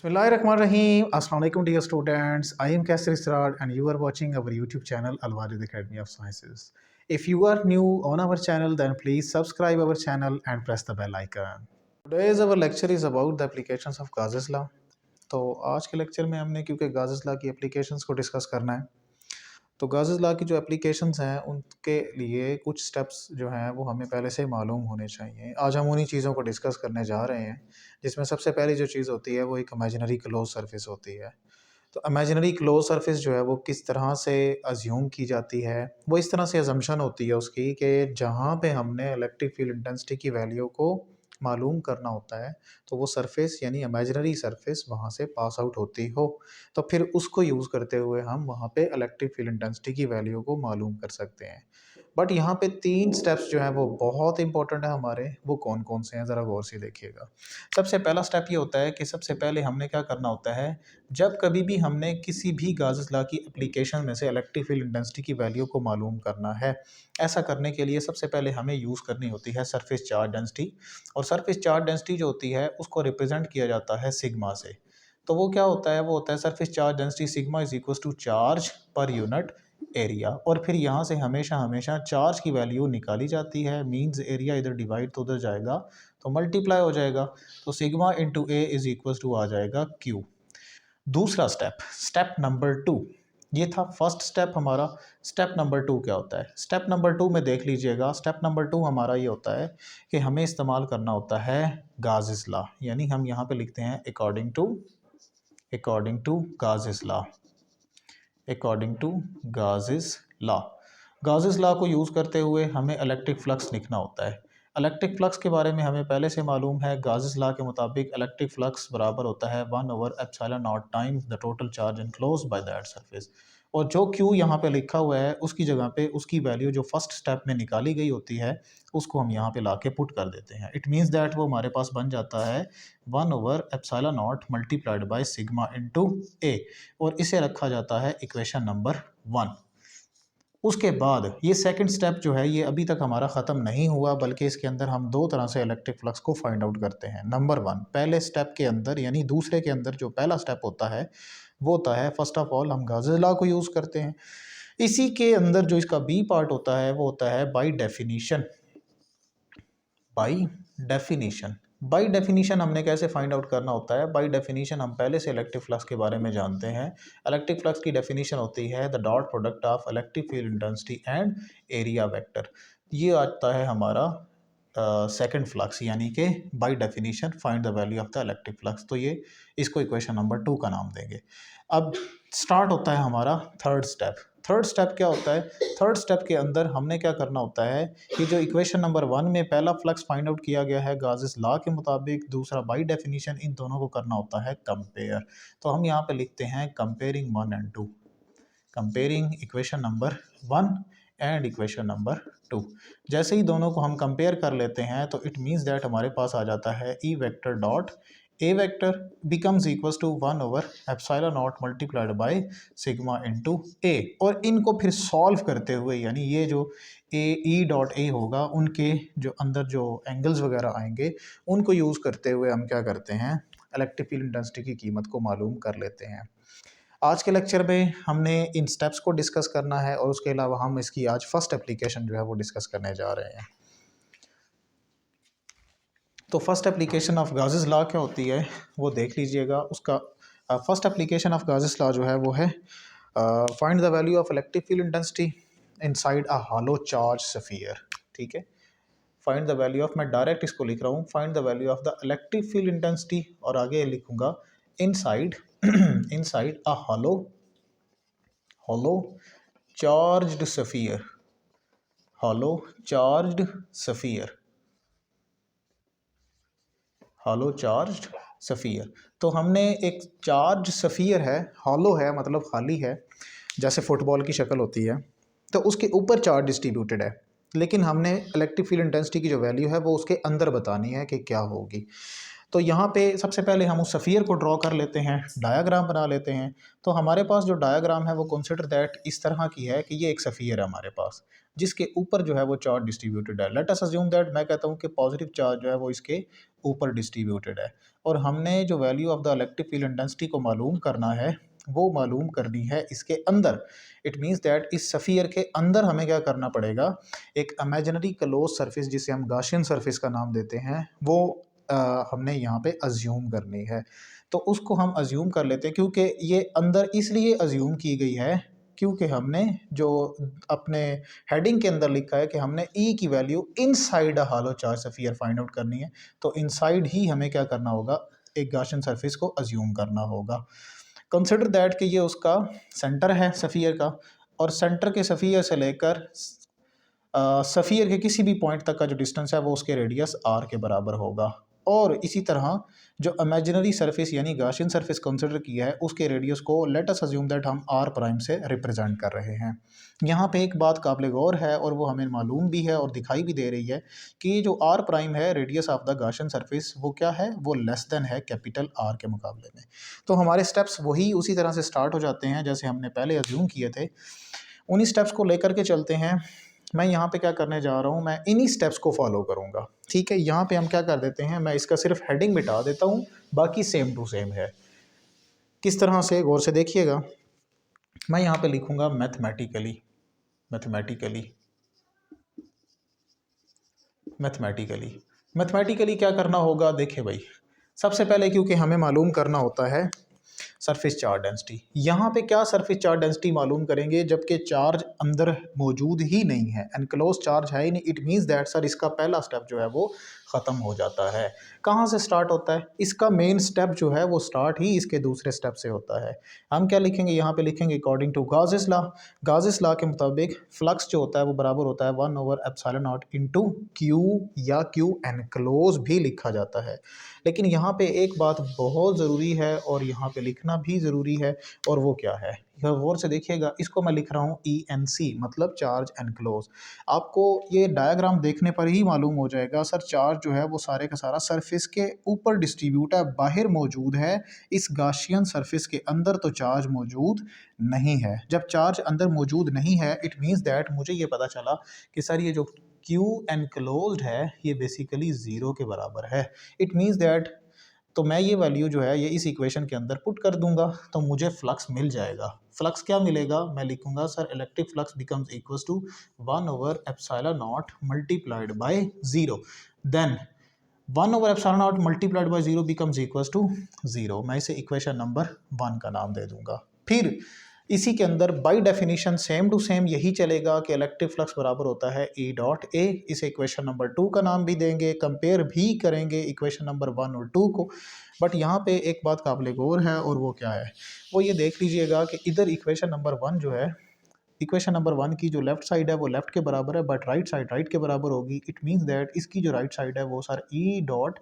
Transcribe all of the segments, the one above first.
Bismillahirrahmanirrahim. Assalamu alaikum dear students. I am Kaisar Israr and you are watching our YouTube channel Al Wajid Academy of Sciences. If you are new on our channel then please subscribe our channel and press the bell icon. Today's our lecture is about the applications of Gauss's law. तो आज के lecture में हमने क्योंकि Gauss's law की applications को discuss करना है तो गाज़िस लॉ की जो एप्लीकेशंस हैं उनके लिए कुछ स्टेप्स जो हैं वो हमें पहले से मालूम होने चाहिए। आज हम उन्हीं चीज़ों को डिस्कस करने जा रहे हैं जिसमें सबसे पहली जो चीज़ होती है वो एक इमेजिनरी क्लोज सरफेस होती है। तो इमेजिनरी क्लोज सरफेस जो है वो किस तरह से अज्यूम की जाती है, वो इस तरह से अजम्पशन होती है उसकी कि जहाँ पे हमने इलेक्ट्रिक फील्ड इंटेंसिटी की वैल्यू को मालूम करना होता है तो वो सरफेस यानी इमेजिनरी सरफेस वहाँ से पास आउट होती हो, तो फिर उसको यूज़ करते हुए हम वहाँ पे इलेक्ट्रिक फील्ड इंटेंसिटी की वैल्यू को मालूम कर सकते हैं। बट यहाँ पे 3 स्टेप्स जो हैं वो बहुत इंपॉर्टेंट है हमारे, वो कौन-कौन से हैं ज़रा गौर से देखिएगा। सबसे पहला स्टेप ये होता है कि सबसे पहले हमने क्या करना होता है, जब कभी भी हमने किसी भी गाउस लॉ की एप्लीकेशन में से इलेक्ट्रिक फील्ड इंटेंसिटी की वैल्यू को मालूम करना है, ऐसा करने के लिए सबसे पहले हमें यूज़ करनी होती है सरफेस चार्ज डेंसिटी। और सरफेस चार्ज डेंसिटी जो होती है उसको रिप्रेजेंट किया जाता है सिग्मा से। तो वो क्या होता है, वो होता है surface charge density sigma is equal to charge per unit area. और फिर यहाँ से हमेशा हमेशा चार्ज की वैल्यू निकाली जाती है, मीन्स एरिया इधर डिवाइड तो उधर जाएगा तो मल्टीप्लाई हो जाएगा, तो sigma into A is equal to आ जाएगा क्यू। दूसरा स्टेप, स्टेप नंबर 2, ये था फर्स्ट स्टेप हमारा। स्टेप नंबर 2 क्या होता है, स्टेप नंबर 2 में देख लीजिएगा। स्टेप नंबर 2 हमारा ये होता है कि हमें इस्तेमाल करना होता है गाउस लॉ, यानी हम यहाँ पे लिखते हैं according to Gauss law, according to Gauss law. Gauss law को यूज़ करते हुए हमें इलेक्ट्रिक फ्लक्स लिखना होता है। इलेक्ट्रिक फ्लक्स के बारे में हमें पहले से मालूम है, गाउस लॉ के मुताबिक इलेक्ट्रिक फ्लक्स बराबर होता है one by epsilon naught times the total charge enclosed by that surface. और जो क्यू यहाँ पे लिखा हुआ है उसकी जगह पे उसकी वैल्यू जो फर्स्ट स्टेप में निकाली गई होती है उसको हम यहाँ पे ला के पुट कर देते हैं। इट मीन्स दैट वो हमारे पास बन जाता है one by epsilon naught multiplied by sigma into A, और इसे रखा जाता है इक्वेशन नंबर 1। उसके बाद ये सेकंड स्टेप जो है ये अभी तक हमारा ख़त्म नहीं हुआ, बल्कि इसके अंदर हम 2 तरह से इलेक्ट्रिक फ्लक्स को फाइंड आउट करते हैं। नंबर 1, पहले स्टेप के अंदर यानी दूसरे के अंदर जो पहला स्टेप होता है वो होता है, फर्स्ट ऑफ ऑल हम गाउस लॉ को यूज़ करते हैं। इसी के अंदर जो इसका बी पार्ट होता है वो होता है by definition. By definition, by definition हमने कैसे फाइंड आउट करना होता है, बाय डेफिनीशन हम पहले से इलेक्ट्रिक फ्लक्स के बारे में जानते हैं। इलेक्ट्रिक फ्लक्स की डेफिनीशन होती है the dot product of electric field intensity and area vector. ये आता है हमारा सेकंड फ्लक्स, यानी कि by definition find the value of the electric flux. तो ये इसको इक्वेशन नंबर 2 का नाम देंगे। अब स्टार्ट होता है हमारा थर्ड स्टेप। थर्ड स्टेप क्या होता है, थर्ड स्टेप के अंदर हमने क्या करना होता है कि जो इक्वेशन नंबर 1 में पहला फ्लक्स फाइंड आउट किया गया है गाउस लॉ के मुताबिक, दूसरा बाय डेफिनीशन, इन दोनों को करना होता है कंपेयर। तो हम यहाँ पे लिखते हैं comparing 1 and 2, comparing equation number 1 and equation number 2। जैसे ही दोनों को हम कंपेयर कर लेते हैं तो इट मीन्स दैट हमारे पास आ जाता है E vector dot A vector becomes equals to one by epsilon naught multiplied by sigma into A. और इनको फिर सॉल्व करते हुए, यानी ये जो ए ई डॉट ए होगा उनके जो अंदर जो एंगल्स वगैरह आएंगे उनको यूज़ करते हुए हम क्या करते हैं, इलेक्ट्रिक फील्ड इंटेंसिटी की कीमत को मालूम कर लेते हैं। आज के लेक्चर में हमने इन स्टेप्स को डिस्कस करना है और उसके अलावा हम इसकी आज फर्स्ट एप्लीकेशन जो है वो डिस्कस करने जा रहे हैं। तो first application of Gauss law क्या होती है वो देख लीजिएगा। उसका first application of Gauss law जो है वो है find the value of electric field intensity inside a hollow charge sphere. ठीक है, फाइंड द वैल्यू ऑफ, मैं डायरेक्ट इसको लिख रहा हूँ, find the value of the electric field intensity, और आगे लिखूंगा inside inside a hollow charged sphere, hollow charged sphere, hollow charged sphere. तो हमने एक चार्ज स्फीयर है, हॉलो है मतलब खाली है, जैसे फुटबॉल की शक्ल होती है, तो उसके ऊपर चार्ज डिस्ट्रीब्यूटेड है, लेकिन हमने इलेक्ट्रिक फील्ड इंटेंसिटी की जो वैल्यू है वो उसके अंदर बतानी है कि क्या होगी। तो यहाँ पे सबसे पहले हम उस सफ़ियर को ड्रॉ कर लेते हैं, डायाग्राम बना लेते हैं। तो हमारे पास जो डायाग्राम है वो कंसिडर दैट इस तरह की है कि ये एक सफ़ियर है हमारे पास, जिसके ऊपर जो है वो चार्ज डिस्ट्रीब्यूटेड है। लेट अस अज्यूम दैट, मैं कहता हूँ कि पॉजिटिव चार्ज जो है वो इसके ऊपर डिस्ट्रीब्यूटेड है, और हमने जो value of the electric field intensity को मालूम करना है वो मालूम करनी है इसके अंदर। इट मीन्स दैट इस सफ़ियर के अंदर हमें क्या करना पड़ेगा, एक इमेजिनरी क्लोज सरफेस जिसे हम गाशियन सरफेस का नाम देते हैं वो हमने यहाँ पे अज्यूम करनी है। तो उसको हम अज्यूम कर लेते हैं क्योंकि ये अंदर इसलिए अज्यूम की गई है क्योंकि हमने जो अपने हेडिंग के अंदर लिखा है कि हमने ई की value inside a hollow charge sphere find out करनी है, तो इनसाइड ही हमें क्या करना होगा, एक गाशियन सरफेस को अज्यूम करना होगा। कंसिडर दैट कि ये उसका सेंटर है सफ़ियर का, और सेंटर के सफ़ियर से लेकर सफ़ियर के किसी भी पॉइंट तक का जो डिस्टेंस है वो उसके रेडियस आर के बराबर होगा। और इसी तरह जो इमेजिनरी सरफेस यानी गाशियन सरफेस कंसिडर किया है उसके रेडियस को लेट अस अज्यूम दैट हम आर प्राइम से रिप्रेजेंट कर रहे हैं। यहाँ पे एक बात काबिल गौर है और वो हमें मालूम भी है और दिखाई भी दे रही है कि ये जो आर प्राइम है radius of the Gaussian surface वो क्या है, वो लेस देन है कैपिटल आर के मुकाबले में। तो हमारे स्टेप्स वही उसी तरह से स्टार्ट हो जाते हैं जैसे हमने पहले अज्यूम किए थे, उन्हीं स्टेप्स को लेकर के चलते हैं। मैं यहाँ पे क्या करने जा रहा हूँ, मैं इन्हीं स्टेप्स को फॉलो करूँगा। ठीक है, यहाँ पे हम क्या कर देते हैं, मैं इसका सिर्फ हेडिंग मिटा देता हूँ, बाकी सेम टू सेम है। किस तरह से, गौर से देखिएगा। मैं यहाँ पे लिखूँगा मैथमेटिकली, मैथमेटिकली, मैथमेटिकली। मैथमेटिकली क्या करना होगा, देखिए भाई, सबसे पहले क्योंकि हमें मालूम करना होता है सरफेस चार्ज डेंसिटी। यहाँ पे क्या सरफेस चार्ज डेंसिटी मालूम करेंगे जबकि चार्ज अंदर मौजूद ही नहीं है, एनक्लोज चार्ज है ही नहीं। इट मीन्स दैट सर इसका पहला स्टेप जो है वो ख़त्म हो जाता है। कहाँ से स्टार्ट होता है, इसका मेन स्टेप जो है वो स्टार्ट ही इसके दूसरे स्टेप से होता है। हम क्या लिखेंगे, यहाँ पे लिखेंगे अकॉर्डिंग टू गाउसेस लॉ। गाउसेस लॉ के मुताबिक फ्लक्स जो होता है वो बराबर होता है 1/एप्सिलॉन नॉट इंटू क्यू, या क्यू एनक्लोज भी लिखा जाता है। लेकिन यहाँ पे एक बात बहुत ज़रूरी है और यहाँ पे लिखना भी ज़रूरी है, और वो क्या है, गौर से देखिएगा। इसको मैं लिख रहा हूँ ENC, मतलब चार्ज एनक्लोज। आपको ये डायग्राम देखने पर ही मालूम हो जाएगा सर चार्ज जो है वो सारे का सारा सरफेस के ऊपर डिस्ट्रीब्यूट है, बाहर मौजूद है। इस गाशियन सरफेस के अंदर तो चार्ज मौजूद नहीं है। जब चार्ज अंदर मौजूद नहीं है इट मीन्स दैट मुझे ये पता चला कि सर ये जो Q एनक्लोज्ड है ये बेसिकली ज़ीरो के बराबर है। इट मीन्स दैट, तो मैं ये वैल्यू जो है ये इस इक्वेशन के अंदर पुट कर दूंगा तो मुझे फ्लक्स मिल जाएगा। फ्लक्स क्या मिलेगा, मैं लिखूंगा sir electric flux becomes equal to one by epsilon naught multiplied by 0। Then one by epsilon naught multiplied by 0 becomes equal to 0। मैं इसे इक्वेशन नंबर 1 का नाम दे दूंगा। फिर इसी के अंदर by definition same to same यही चलेगा कि इलेक्ट्रिक फ्लक्स बराबर होता है E डॉट ए। इसे इक्वेशन नंबर 2 का नाम भी देंगे, कंपेयर भी करेंगे इक्वेशन नंबर 1 और 2 को। बट यहाँ पे एक बात काबिल गौर है और वो क्या है, वो ये देख लीजिएगा कि इधर इक्वेशन नंबर 1 जो है, इक्वेशन नंबर 1 की जो लेफ्ट साइड है वो लेफ्ट के बराबर है, बट राइट साइड राइट के बराबर होगी। इट मीन्स दैट इसकी जो राइट साइड है वो सर E डॉट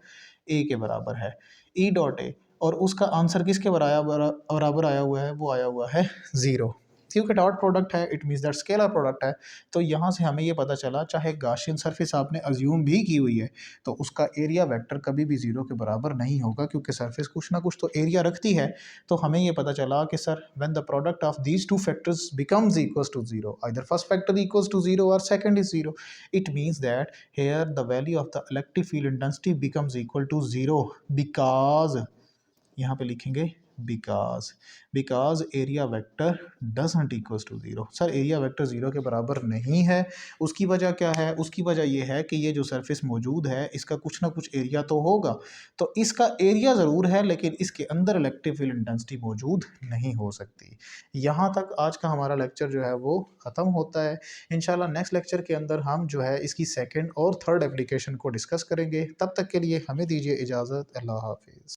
ए के बराबर है, E डॉट ए। और उसका आंसर किसके बराबर आया हुआ है, वो आया हुआ है 0, क्योंकि डॉट प्रोडक्ट है, it means that scalar product है। तो यहाँ से हमें ये पता चला चाहे गाशियन सरफेस आपने अज्यूम भी की हुई है तो उसका एरिया वेक्टर कभी भी 0 के बराबर नहीं होगा, क्योंकि सरफेस कुछ ना कुछ तो एरिया रखती है। तो हमें ये पता चला कि sir when the product of these two factors becomes equals to 0, either first factor equals to 0 और second is 0, it means that here the value of the electric field intensity becomes equal to 0 because, यहाँ पे लिखेंगे because area vector doesn't equals to 0। Sir area vector 0 के बराबर नहीं है। उसकी वजह क्या है, उसकी वजह यह है कि ये जो सरफेस मौजूद है इसका कुछ ना कुछ एरिया तो होगा। तो इसका एरिया ज़रूर है लेकिन इसके अंदर इलेक्ट्रिक फील्ड इंटेंसिटी मौजूद नहीं हो सकती। यहाँ तक आज का हमारा लेक्चर जो है वो ख़त्म होता है। इंशाल्लाह नेक्स्ट लेक्चर के अंदर हम जो है इसकी सेकेंड और थर्ड एप्लीकेशन को डिस्कस करेंगे। तब तक के लिए हमें दीजिए इजाज़त। अल्लाह हाफिज़।